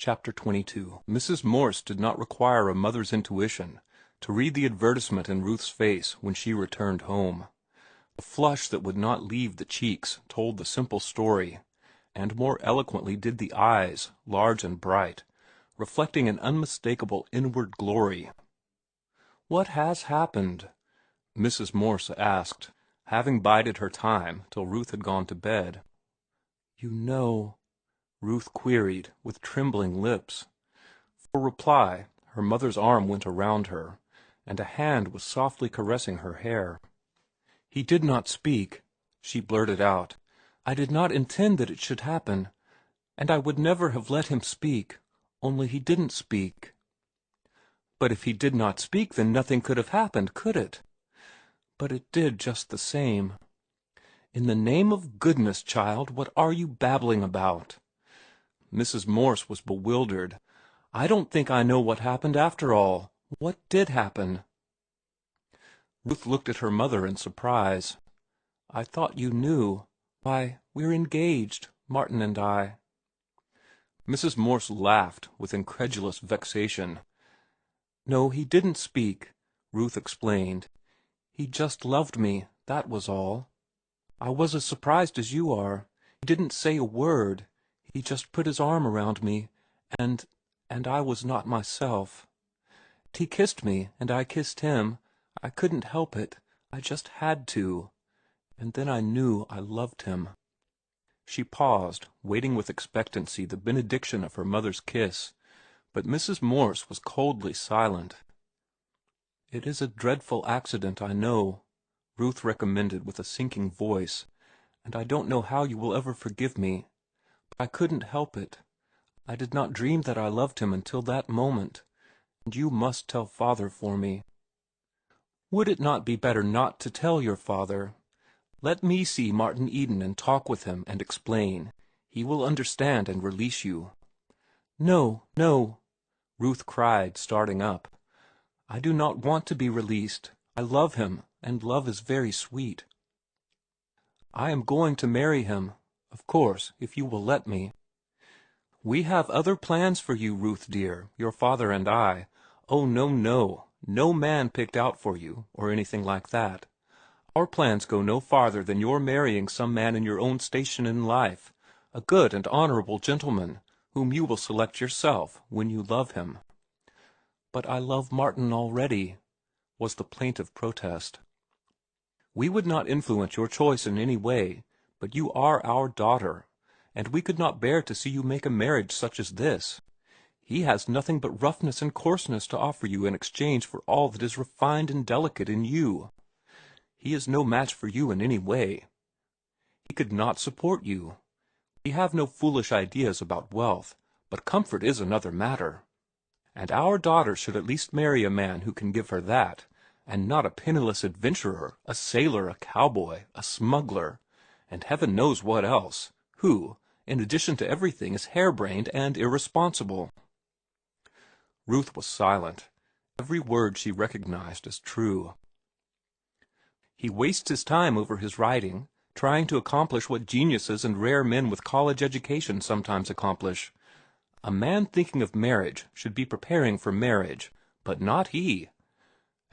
Chapter 22. Mrs. Morse did not require a mother's intuition to read the advertisement in Ruth's face when she returned home. The flush that would not leave the cheeks told the simple story, and more eloquently did the eyes, large and bright, reflecting an unmistakable inward glory. "What has happened?" Mrs. Morse asked, having bided her time till Ruth had gone to bed. "You know," Ruth queried with trembling lips. For reply, her mother's arm went around her, and a hand was softly caressing her hair. "He did not speak," she blurted out. "I did not intend that it should happen, and I would never have let him speak, only he didn't speak." "But if he did not speak, then nothing could have happened, could it?" "But it did just the same." "In the name of goodness, child, what are you babbling about?" Mrs. Morse was bewildered. "I don't think I know what happened after all. What did happen?" Ruth looked at her mother in surprise. "I thought you knew. Why, we're engaged, Martin and I." Mrs. Morse laughed with incredulous vexation. "No, he didn't speak," Ruth explained. "He just loved me, that was all. I was as surprised as you are. He didn't say a word. He just put his arm around me, and I was not myself. He kissed me, and I kissed him. I couldn't help it. I just had to. And then I knew I loved him." She paused, waiting with expectancy the benediction of her mother's kiss, but Mrs. Morse was coldly silent. "It is a dreadful accident, I know," Ruth recommended with a sinking voice, "and I don't know how you will ever forgive me. But I couldn't help it. I did not dream that I loved him until that moment, and you must tell father for me." "Would it not be better not to tell your father? Let me see Martin Eden and talk with him and explain. He will understand and release you." "No, no," Ruth cried, starting up. "I do not want to be released. I love him, and love is very sweet. I am going to marry him, of course, if you will let me. We have other plans for you, Ruth dear, your father and I. Oh, no, no, no man picked out for you, or anything like that. Our plans go no farther than your marrying some man in your own station in life, a good and honorable gentleman, whom you will select yourself when you love him." "But I love Martin already," was the plaintive protest. "We would not influence your choice in any way, but you are our daughter, and we could not bear to see you make a marriage such as this. He has nothing but roughness and coarseness to offer you in exchange for all that is refined and delicate in you. He is no match for you in any way. He could not support you. We have no foolish ideas about wealth, but comfort is another matter. And our daughter should at least marry a man who can give her that, and not a penniless adventurer, a sailor, a cowboy, a smuggler, and heaven knows what else, who, in addition to everything, is harebrained and irresponsible." Ruth was silent. Every word she recognized as true. "He wastes his time over his writing, trying to accomplish what geniuses and rare men with college education sometimes accomplish. A man thinking of marriage should be preparing for marriage, but not he.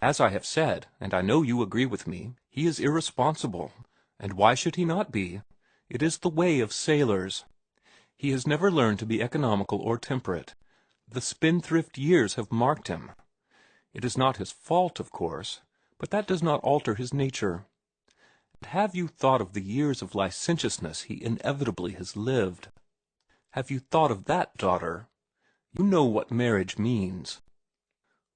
As I have said, and I know you agree with me, he is irresponsible. And why should he not be? It is the way of sailors. He has never learned to be economical or temperate. The spendthrift years have marked him. It is not his fault, of course, but that does not alter his nature. And have you thought of the years of licentiousness he inevitably has lived? Have you thought of that, daughter? You know what marriage means."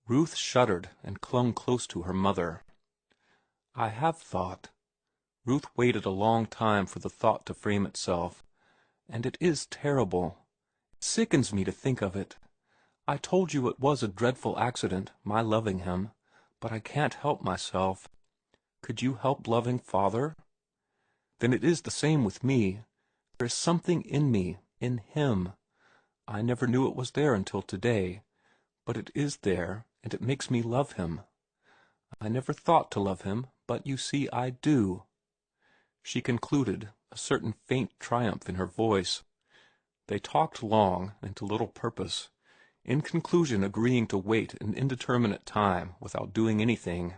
Ruth shuddered and clung close to her mother. "I have thought." Ruth waited a long time for the thought to frame itself. "And it is terrible. It sickens me to think of it. I told you it was a dreadful accident, my loving him, but I can't help myself. Could you help loving father? Then it is the same with me. There is something in me, in him. I never knew it was there until today, but it is there, and it makes me love him. I never thought to love him, but you see I do," she concluded, a certain faint triumph in her voice. They talked long and to little purpose, in conclusion agreeing to wait an indeterminate time without doing anything.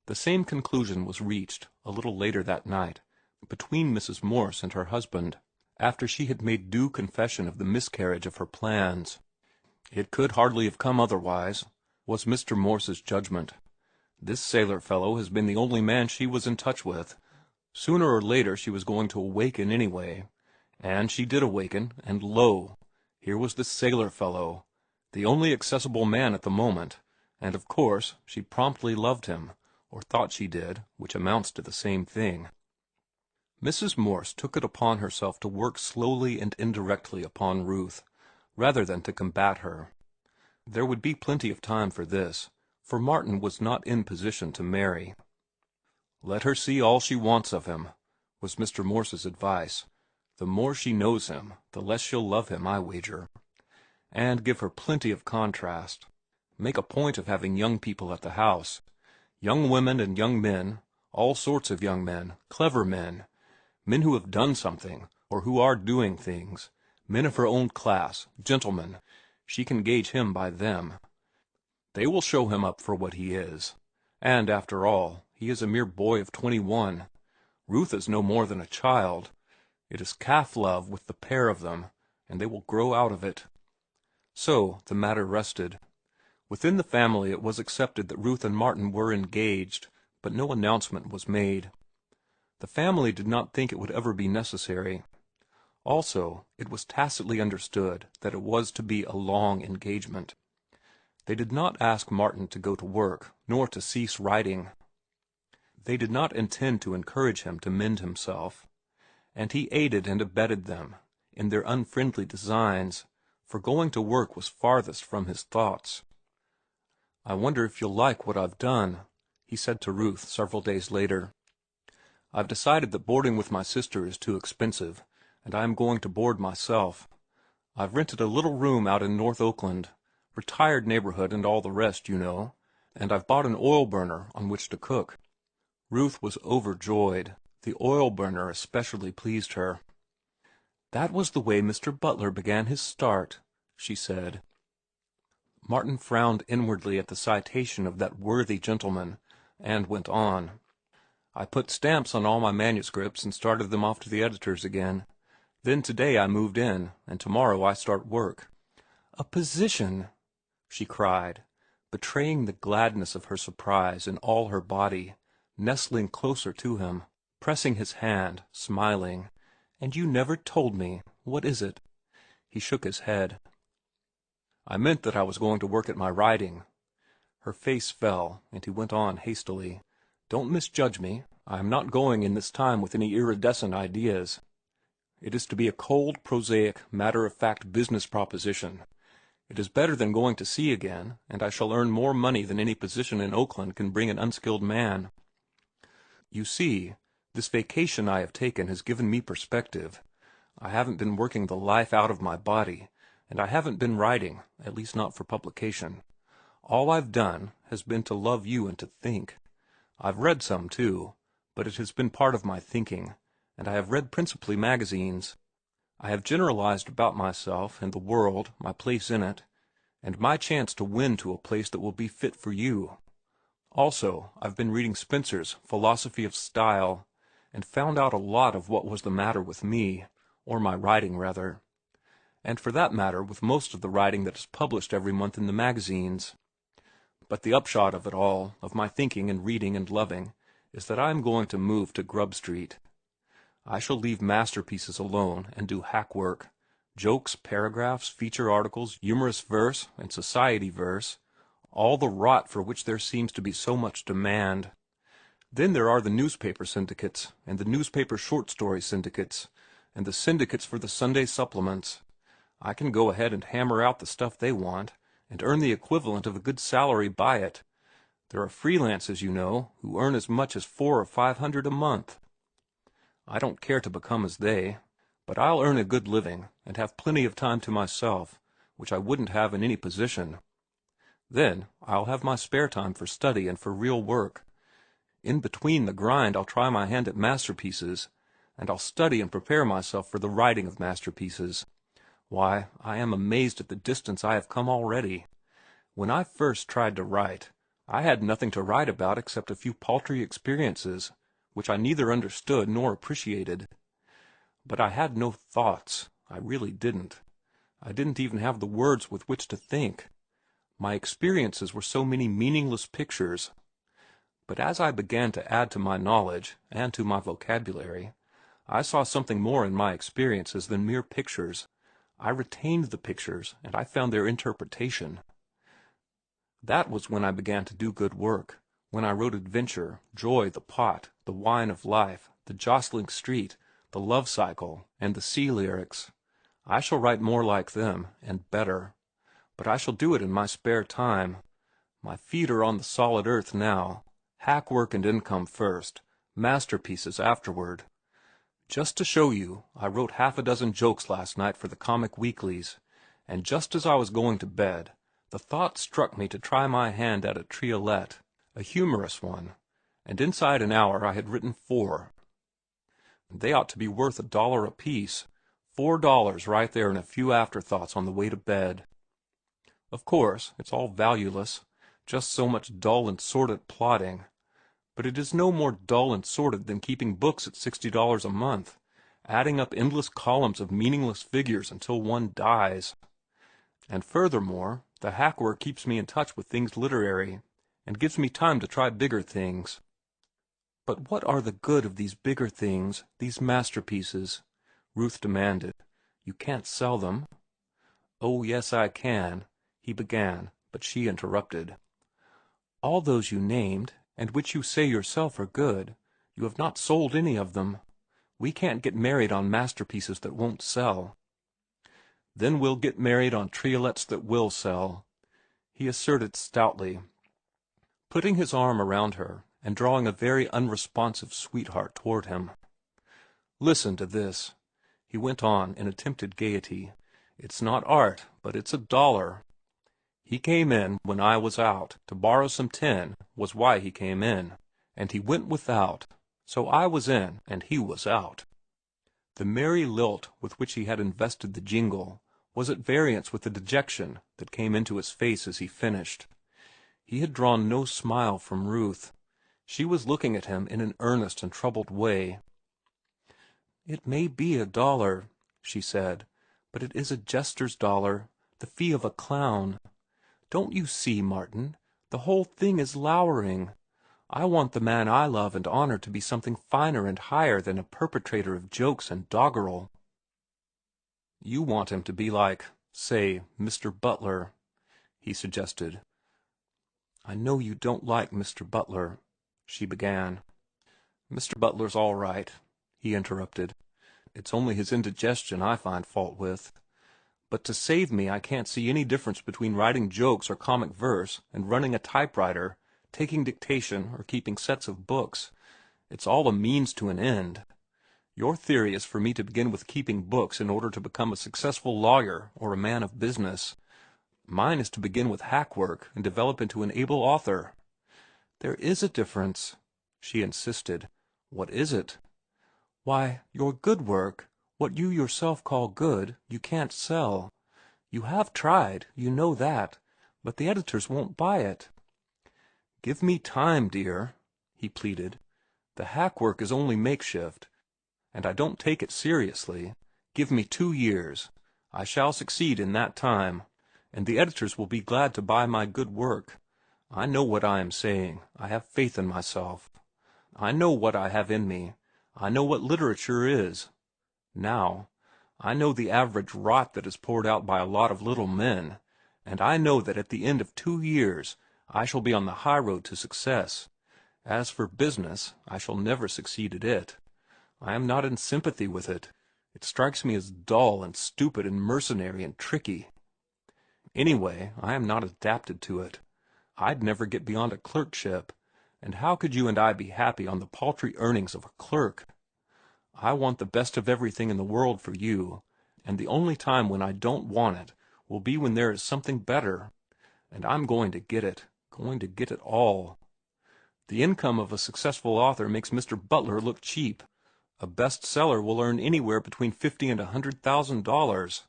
The same conclusion was reached, a little later that night, between Mrs. Morse and her husband, after she had made due confession of the miscarriage of her plans. It could hardly have come otherwise, was Mr. Morse's judgment. This sailor fellow has been the only man she was in touch with. Sooner or later she was going to awaken anyway. And she did awaken, and lo, here was this sailor fellow, the only accessible man at the moment, and of course she promptly loved him, or thought she did, which amounts to the same thing. Mrs. Morse took it upon herself to work slowly and indirectly upon Ruth, rather than to combat her. There would be plenty of time for this, for Martin was not in position to marry. Let her see all she wants of him, was Mr. Morse's advice. The more she knows him, the less she'll love him, I wager. And give her plenty of contrast. Make a point of having young people at the house. Young women and young men, all sorts of young men, clever men who have done something, or who are doing things, men of her own class, gentlemen. She can gauge him by them. They will show him up for what he is. And, after all, he is a mere boy of 21. Ruth is no more than a child. It is calf love with the pair of them, and they will grow out of it. So the matter rested. Within the family it was accepted that Ruth and Martin were engaged, but no announcement was made. The family did not think it would ever be necessary. Also, it was tacitly understood that it was to be a long engagement. They did not ask Martin to go to work, nor to cease writing. They did not intend to encourage him to mend himself, and he aided and abetted them in their unfriendly designs, for going to work was farthest from his thoughts. "I wonder if you'll like what I've done," he said to Ruth several days later. "I've decided that boarding with my sister is too expensive, and I am going to board myself. I've rented a little room out in North Oakland, retired neighborhood and all the rest, you know, and I've bought an oil burner on which to cook." Ruth was overjoyed. The oil burner especially pleased her. "That was the way Mr. Butler began his start," she said. Martin frowned inwardly at the citation of that worthy gentleman, and went on. "I put stamps on all my manuscripts and started them off to the editors again. Then today I moved in, and tomorrow I start work." "A position!" she cried, betraying the gladness of her surprise in all her body, nestling closer to him, pressing his hand, smiling. "And you never told me. What is it?" He shook his head. "I meant that I was going to work at my writing." Her face fell, and he went on hastily. "Don't misjudge me. I am not going in this time with any iridescent ideas. It is to be a cold, prosaic, matter-of-fact business proposition. It is better than going to sea again, and I shall earn more money than any position in Oakland can bring an unskilled man. You see, this vacation I have taken has given me perspective. I haven't been working the life out of my body, and I haven't been writing, at least not for publication. All I've done has been to love you and to think. I've read some, too, but it has been part of my thinking, and I have read principally magazines. I have generalized about myself and the world, my place in it, and my chance to win to a place that will be fit for you. Also, I've been reading Spencer's Philosophy of Style, and found out a lot of what was the matter with me, or my writing, rather, and for that matter with most of the writing that is published every month in the magazines. But the upshot of it all, of my thinking and reading and loving, is that I am going to move to Grub Street. I shall leave masterpieces alone and do hack work, jokes, paragraphs, feature articles, humorous verse, and society verse, all the rot for which there seems to be so much demand. Then there are the newspaper syndicates, and the newspaper short story syndicates, and the syndicates for the Sunday supplements. I can go ahead and hammer out the stuff they want, and earn the equivalent of a good salary by it. There are freelances, you know, who earn as much as $400 or $500 a month. I don't care to become as they, but I'll earn a good living, and have plenty of time to myself, which I wouldn't have in any position. Then I'll have my spare time for study and for real work. In between the grind I'll try my hand at masterpieces, and I'll study and prepare myself for the writing of masterpieces. Why, I am amazed at the distance I have come already. When I first tried to write, I had nothing to write about except a few paltry experiences, which I neither understood nor appreciated. But I had no thoughts. I really didn't. I didn't even have the words with which to think. My experiences were so many meaningless pictures. But as I began to add to my knowledge and to my vocabulary, I saw something more in my experiences than mere pictures. I retained the pictures, and I found their interpretation. That was when I began to do good work, when I wrote adventure, joy, the pot, the wine of life, the jostling street, the love cycle, and the sea lyrics. I shall write more like them, and better. But I shall do it in my spare time. My feet are on the solid earth now. Hack work and income first, masterpieces afterward. Just to show you, I wrote half a dozen jokes last night for the comic weeklies, and just as I was going to bed, the thought struck me to try my hand at a triolet, a humorous one, and inside an hour I had written 4. They ought to be worth $1 apiece. $4 right there and a few afterthoughts on the way to bed. Of course, it's all valueless, just so much dull and sordid plodding. But it is no more dull and sordid than keeping books at $60 a month, adding up endless columns of meaningless figures until one dies. And furthermore, the hack work keeps me in touch with things literary, and gives me time to try bigger things. But what are the good of these bigger things, these masterpieces? Ruth demanded. You can't sell them. Oh, yes, I can, he began, but she interrupted. All those you named, and which you say yourself are good, you have not sold any of them. We can't get married on masterpieces that won't sell. Then we'll get married on triolets that will sell, he asserted stoutly, putting his arm around her and drawing a very unresponsive sweetheart toward him. Listen to this, he went on in attempted gaiety. It's not art, but it's $1. He came in when I was out. To borrow some tin was why he came in, and he went without. So I was in, and he was out. The merry lilt with which he had invested the jingle was at variance with the dejection that came into his face as he finished. He had drawn no smile from Ruth. She was looking at him in an earnest and troubled way. It may be $1, she said, but it is a jester's dollar, the fee of a clown. Don't you see, Martin? The whole thing is lowering. I want the man I love and honor to be something finer and higher than a perpetrator of jokes and doggerel. You want him to be like, say, Mr. Butler, he suggested. I know you don't like Mr. Butler, she began. Mr. Butler's all right, he interrupted. It's only his indigestion I find fault with. But to save me, I can't see any difference between writing jokes or comic verse and running a typewriter, taking dictation, or keeping sets of books. It's all a means to an end. Your theory is for me to begin with keeping books in order to become a successful lawyer or a man of business. Mine is to begin with hack work and develop into an able author. There is a difference, she insisted. What is it? Why, your good work, what you yourself call good, you can't sell. You have tried, you know that, but the editors won't buy it. Give me time, dear, he pleaded. The hack work is only makeshift, and I don't take it seriously. Give me 2 years. I shall succeed in that time, and the editors will be glad to buy my good work. I know what I am saying. I have faith in myself. I know what I have in me. I know what literature is. Now, I know the average rot that is poured out by a lot of little men, and I know that at the end of 2 years I shall be on the high road to success. As for business, I shall never succeed at it. I am not in sympathy with it. It strikes me as dull and stupid and mercenary and tricky. Anyway, I am not adapted to it. I'd never get beyond a clerkship, and how could you and I be happy on the paltry earnings of a clerk? I want the best of everything in the world for you, and the only time when I don't want it will be when there is something better, and I'm going to get it all. The income of a successful author makes Mr. Butler look cheap. A bestseller will earn anywhere between $50,000 and $100,000.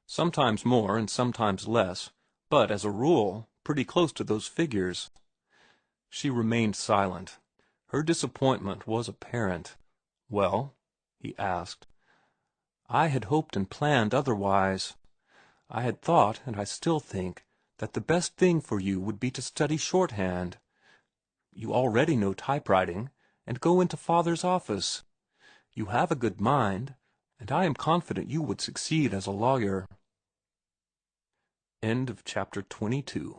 Sometimes more and sometimes less, but as a rule, pretty close to those figures." She remained silent. Her disappointment was apparent. "Well?" he asked. "I had hoped and planned otherwise. I had thought, and I still think, that the best thing for you would be to study shorthand. You already know typewriting, and go into father's office. You have a good mind, and I am confident you would succeed as a lawyer." End of chapter 22.